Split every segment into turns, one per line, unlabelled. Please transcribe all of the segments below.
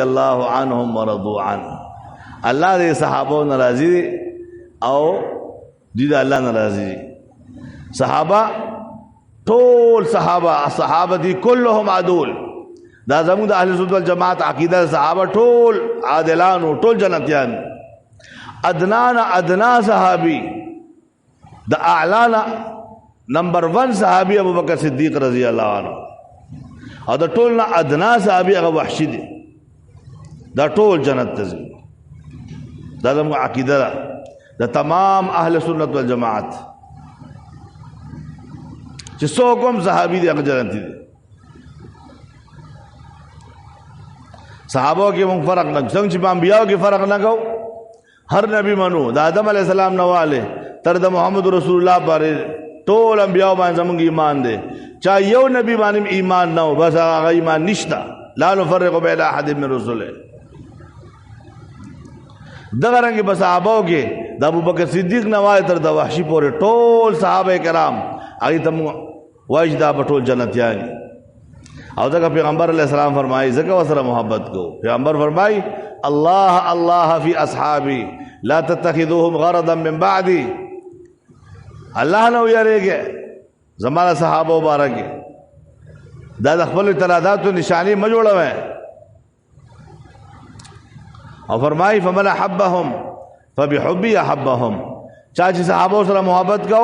اللہ عنہم ورضوا عنہ. اللہ دے صحابہ ناراضی دی او دی دا اللہ ناراضی دی. صحابہ ټول صحابہ دی کلهم عدول. دا زمون د اهل سنت والجماعت عقیدہ صحابہ ټول عادلان او ټول جنتیان. ادنا صحابی دا اعلانا نمبر 1 صحابی ابو بکر صدیق رضی اللہ عنہ. او دا ټول نه ادنا صحابی هغه وحشی دی. دا ټول جنت ته ځي. دا زموږ عقیده ده د تمام اهل سنت والجماعت چې څوک هم صحابي دي هغه جنتي دي. صحابو کې موږ فرق نه څنګه چې په انبیاو کې فرق نه کوو. هر نبی منو د آدم علیه السلام نه واله تر د محمد رسول الله باندې ټول انبیاو باندې زموږ ایمان دی. چا یو نبی باندې ایمان نه و بس هغه ایمان نشته. لا نفرق بین احد من رسله. دغه رنګ په صحابو کې د ابوبکر صدیق نه وای تر د وحشي پورې ټول صحابه کرام هغه ته وایي دا په ټول جنتیان. او ځکه پیغمبر علیه السلام فرمایي ځکه وسره محبت کو. پیغمبر فرمایي الله الله فی اصحابی لا تتخذوهم غرضا من بعدی. الله نو یریږي زمانہ صحابه مبارک دا د خپل اعتراضات او نشانی ما جوړوي. اور فرمائی فمن احبهم فبحبی احبهم. چاچی صحابہ سره محبت کو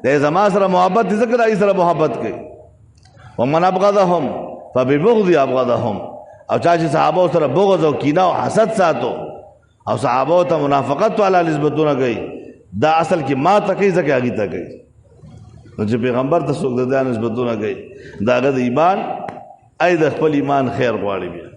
دے زما سره محبت ذکر ای سره محبت کی. ومن ابغضهم فببغض ابغضهم. او چاچی صحابہ سره بغض او کینه او حسد ساتو او صحابہ ته منافقت والا نسبتونه گئی دا اصل کی ما تکي زکه اگی تا گئی. نو چې پیغمبر ته څوک د نسبتونه گئی دا غد ایمان ای د خپل ایمان خیر غواړي بیا